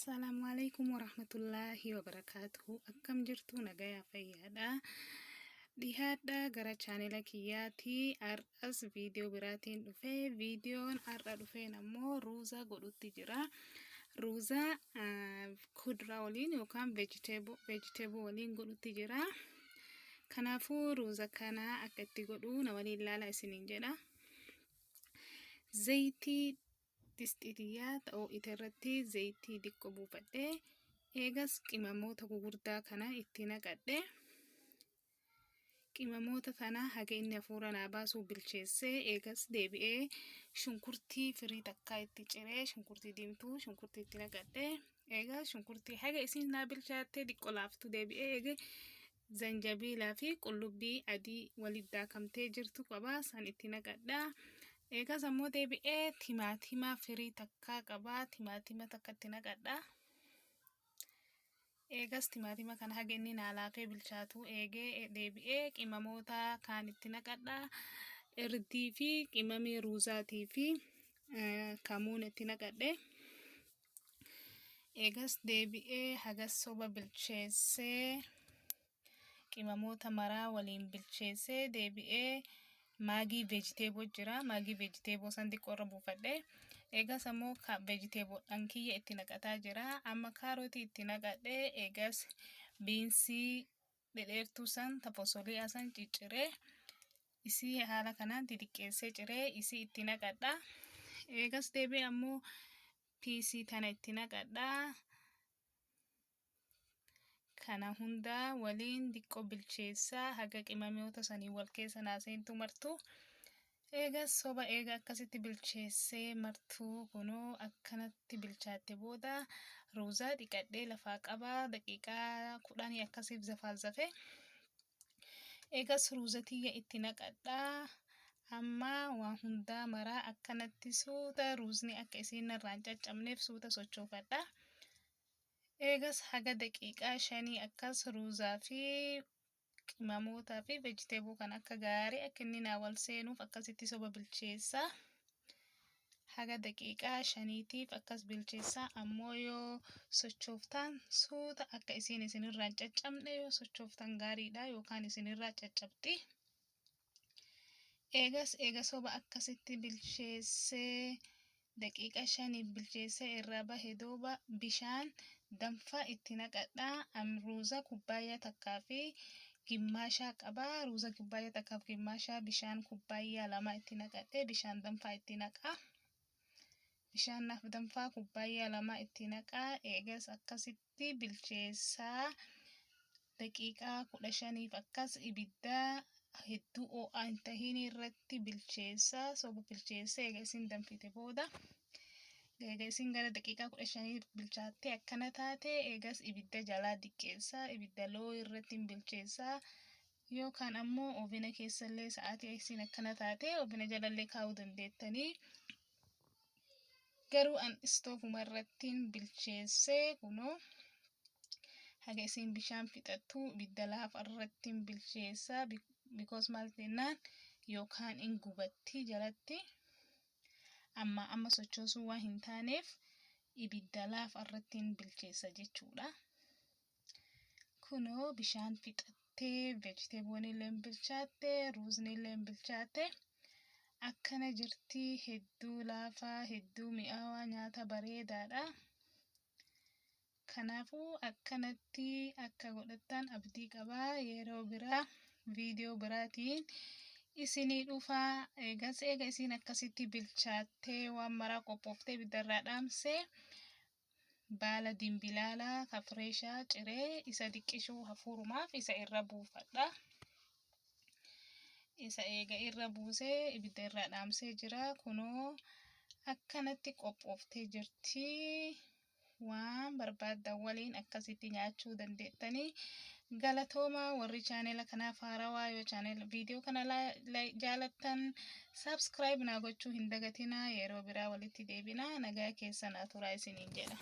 Assalamualaikum warahmatullahi wabarakatuh. Akkam jirtu nagaya fayyaadha. Dhihaadha gara chaanela kiyyaatti har'as viidiyoo biraatiin dhufe. Viidiyoon har'a dhufeen ammoo ruuza godhutti jira. Ruuza kuduraa waliin yookaan vegetable waliin godhutti jira. Kanaafuu ruuza kana akka itti godhu na waliin ilaala isiniin jedha. Zayitii Disxiriyaa ta'uu irratti zayitii diqqoo buufadhee eegas qimamoota gurguddaa kana itti naqadhee qimamoota kana haga inni hafuura naa baasuu bilcheessee eegas deebi'ee shunkurtii firii takkaa itti ciree shunkurtii diimtuu shunkurtii itti naqadhee eegas shunkurtii haga isin naa bilchaattee diqqoo laaftu deebi'ee eege zanjabiilaa fi qullubbii adii walitti daakamtee jirtu qaba san itti naqadhaa. Eegas ammoo deebi'ee timaatima firii takkaa qaba timaatima takka itti naqadha. Eegas timaatima kana haga inni naa laafee bilchaatu eegee deebi'ee qimamoota kaan itti naqadha. Irdii fi qimamii ruuzaatii fi kamuun itti naqadhe. Eegas deebi'ee hagas soba bilcheessee qimamoota maraa waliin bilcheessee deebi'ee Maggi vegetable jira. Maggi vegetable san diqqoo irra buufadhee eegas ammoo vegetable dhan kiyya itti naqataa jira. Amma kaarotii itti naqadhee eegas biinsii dhedheertuu san tafosolii san cicciree isii haala kanaan xixiqqeessee ciree isii itti naqadha. Eegas deebi'ee ammoo piisii tana itti naqadha. Kana hunda waliin diqqoo bilcheessaa haga qimamoota sanii wal keessa naaseentu martu. Eegas soba eega akkasitti bilcheessee martuu kunoo akkanatti bilchaatte booda ruuzaa dhiqadhee lafaa qabaa daqiiqaa 10 akkasiif zafaazafe. Eegas ruuzatiyya itti naqadhaa. Amma waan hundaa maraa akkanatti suuta ruuzni akka isiin irraan caccabneef suuta sochoofadha. Eegas haga daqiiqaa 5 akkas ruuzaa fi qimamootaa fi vegetable kan akka gaarii akka inni naa wal seenuuf akkasitti soba bilcheessaa. Haga daqiiqaa 5tiif akkas bilcheessaa ammoo yoo sochooftaan suuta akka isiin isinirraan caccabne yoo sochooftaan gaariidha yookaan isinirraa caccabdi. Eega soba akkasitti bilcheessee daqiiqa 5 bilcheessee irraa bahee duuba bishaan danfaa itti naqadhaa. Ruuza kubbaayyaa takkaa fi gimmaashaa qabaa. Ruuza kubbaayyaa takkaa fi gimmaashaa bishaan kubbaayyaa 2 itti naqadhee bishaan danfaa itti naqaa. Bishaan danfaa kubbaayyaa 2 itti naqaa. Eegas akkasitti bilcheessaa daqiiqaa 15f akkas ibiddaa hedduu ho'aa hin tahiin irratti bilcheessaa. Soba bilcheessee eega isin danfite booda eega isin gara daqiiqaa 15 bilchaattee akkana taate eegas ibidda jalaa diqqeessaa. Ibidda loo irratti bilcheessaa yookaan ammoo oovina keessallee sa'aatii isin akkana taate oovina jalallee kaa'uu dandeettanii. Garuu an istoofuma irratti bilcheessee kunoo haga isin bishaan fixattu ibidda laafaa irratti bilcheessaa. Because maal jennaan yookaan in gubatti jalatti amma sochoosuu waan hin taaneef ibidda laafaa irratti bilcheessa jechuudha. Kunoo bishaan fixattee vegetable illee bilchaatte ruuzni illee bilchaatte akkana jirti. Hedduu laafaa hedduu mi'aawaa nyaata bareedaadha. Kanaafuu akkanatti akka godhattan abdii qabaa. Yeroo biraa viidiyoo biraatiin isinii dhufaa. Eegas eega isin akkasitti bilchaattee waan maraa qophooftee ibiddarraa dhaamsee baala dimbilaalaa ka fireeshaa ciree isa diqqishuu hafuurumaaf isa irra buufadha. Isa eega irra buusee ibidda irraa dhaamsee jira. Kunoo akkanatti qophooftee jirti. Waan barbaaddan waliin akkasitti nyaachuu dandeettanii. Galatooma warri chaanela kanaaf haarawaa yoo chaanela viidiyoo kana jaalattan subscribe naa gochuu hin dagatinaa. Yeroo biraa walitti deebinaa. Nagaa keessan haa turaa isiniin jedha.